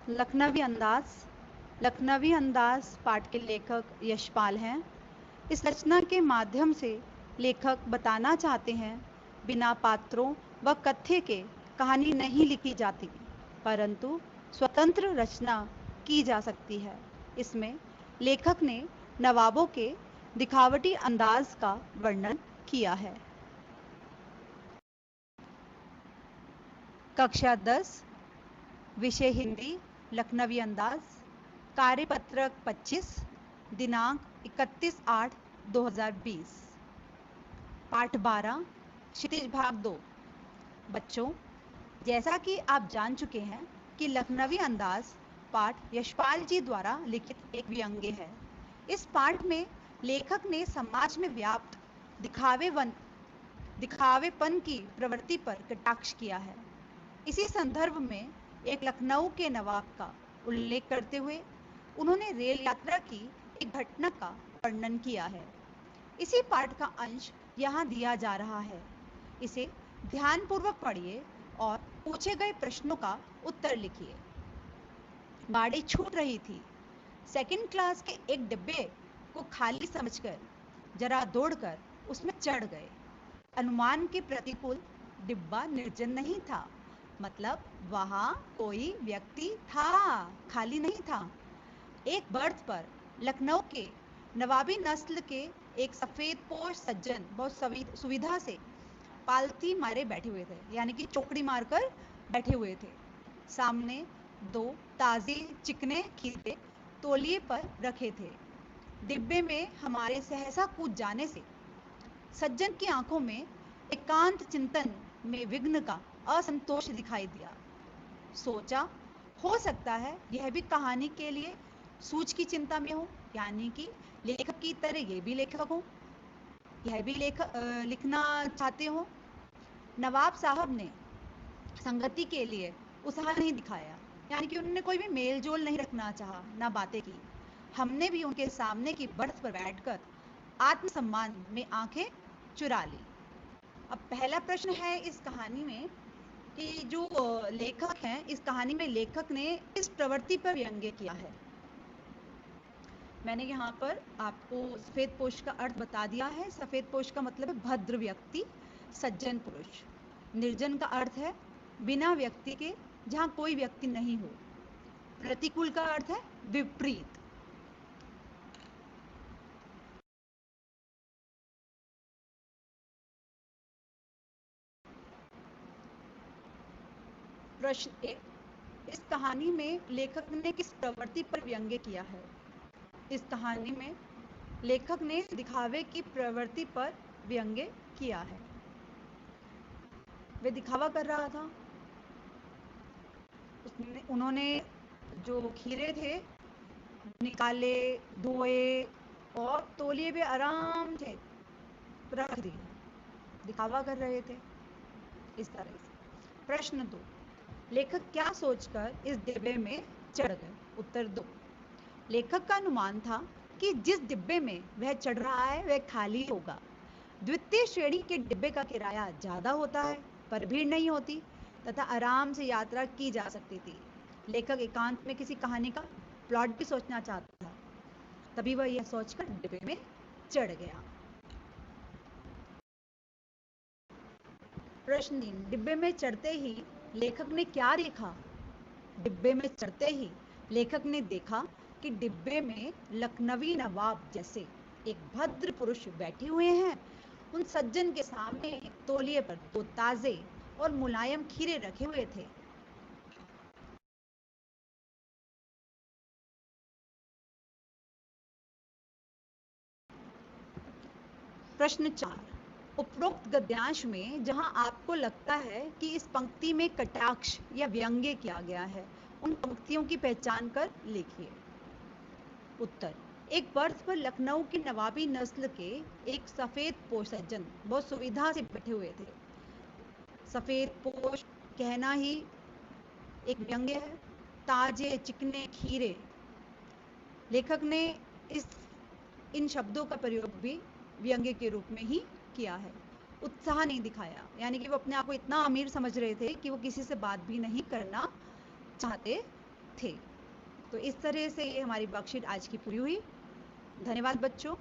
लखनवी अंदाज। लखनवी अंदाज पाठ के लेखक यशपाल हैं। इस रचना के माध्यम से लेखक बताना चाहते हैं, बिना पात्रों व कथ्य के कहानी नहीं लिखी जाती, परंतु स्वतंत्र रचना की जा सकती है। इसमें लेखक ने नवाबों के दिखावटी अंदाज का वर्णन किया है। कक्षा 10, विषय हिंदी, लखनवी अंदाज, कार्यपत्रक 25, दिनांक 31/8/2020। पाठ 12, क्षितिज भाग 2। बच्चों, जैसा कि आप जान चुके हैं कि लखनवी अंदाज पाठ यशपाल जी द्वारा लिखित एक व्यंग्य है। इस पाठ में लेखक ने समाज में व्याप्त दिखावेपन की प्रवृत्ति पर कटाक्ष किया है। इसी संदर्भ में एक लखनऊ के नवाब का उल्लेख करते हुए उन्होंने रेल यात्रा की एक घटना का वर्णन किया है। इसी पाठ का अंश यहाँ दिया जा रहा है। इसे ध्यानपूर्वक पढ़िए और पूछे गए प्रश्नों का उत्तर लिखिए। गाड़ी छूट रही थी। सेकंड क्लास के एक डिब्बे को खाली समझकर जरा दौड़कर उसमें चढ़ गए। अनुमान के प्रतिकूल डिब्बा निर्जन नहीं था, मतलब वहां कोई व्यक्ति था, खाली नहीं था। एक बर्थ पर लखनऊ के नवाबी नस्ल के एक सफेद पोश सज्जन बहुत सुविधा से पालथी मारे बैठे हुए थे, यानी कि चौकड़ी मारकर बैठे हुए थे। सामने 2 ताजे चिकने खीरे तौलिए पर रखे थे। डिब्बे में हमारे सहसा कूद जाने से सज्जन की आंखों में एकांत चिंतन में विघ्न का असंतोष दिखाई दिया। सोचा, हो सकता है यह भी कहानी के लिए सूझ की चिंता में हो, यानी कि लेखक की तरह ये भी लेखक हो, यह भी लिखना चाहते हो। नवाब साहब ने संगति के लिए उत्साह नहीं दिखाया, यानी कि उन्होंने कोई भी मेल जोल नहीं रखना चाहा, ना बातें की। हमने भी उनके सामने की बर्थ पर बैठकर आत्मसम्मान में आंखें चुरा ली। अब पहला प्रश्न है इस कहानी में कि जो लेखक हैं, इस कहानी में लेखक ने किस प्रवृत्ति पर व्यंग्य किया है। मैंने यहाँ पर आपको सफेद पोश का अर्थ बता दिया है। सफेद पोश का मतलब है भद्र व्यक्ति, सज्जन पुरुष। निर्जन का अर्थ है बिना व्यक्ति के, जहाँ कोई व्यक्ति नहीं हो। प्रतिकूल का अर्थ है विपरीत। प्रश्न 1, इस कहानी में लेखक ने किस प्रवृत्ति पर व्यंग्य किया है। इस कहानी में लेखक ने दिखावे की प्रवृत्ति पर व्यंग्य किया है। वे दिखावा कर रहा था। उन्होंने जो खीरे थे निकाले, धोए और तौलिए पे आराम से रख दिए, दिखावा कर रहे थे इस तरह से। प्रश्न 2, लेखक क्या सोचकर इस डिब्बे में चढ़ गए। उत्तर 2, लेखक का अनुमान था कि जिस डिब्बे में वह चढ़ रहा है वह खाली होगा। द्वितीय श्रेणी के डिब्बे का किराया ज्यादा होता है, पर भीड़ नहीं होती तथा आराम से यात्रा की जा सकती थी। लेखक एकांत में किसी कहानी का प्लॉट भी सोचना चाहता था, तभी वह यह सोचकर डिब्बे में चढ़ गया। प्रश्न 3, डिब्बे में चढ़ते ही लेखक ने क्या देखा। डिब्बे में चढ़ते ही लेखक ने देखा कि डिब्बे में लखनवी नवाब जैसे एक भद्र पुरुष बैठे हुए हैं। उन सज्जन के सामने एक तौलिए पर 2 ताजे और मुलायम खीरे रखे हुए थे। प्रश्न 4, उपरोक्त गद्यांश में जहां आपको लगता है कि इस पंक्ति में कटाक्ष या व्यंग्य किया गया है, उन पंक्तियों की पहचान कर लिखिए। उत्तर, एक बर्थ पर लखनऊ की नवाबी नस्ल के एक सफेद पोश सज्जन बहुत सुविधा से बैठे हुए थे। सफेद पोश कहना ही एक व्यंग्य है। ताजे चिकने खीरे, लेखक ने इन शब्दों का प्रयोग भी व्यंग्य के रूप में ही किया है। उत्साह नहीं दिखाया, यानी कि वो अपने आप को इतना अमीर समझ रहे थे कि वो किसी से बात भी नहीं करना चाहते थे। तो इस तरह से ये हमारी वर्कशीट आज की पूरी हुई। धन्यवाद बच्चों।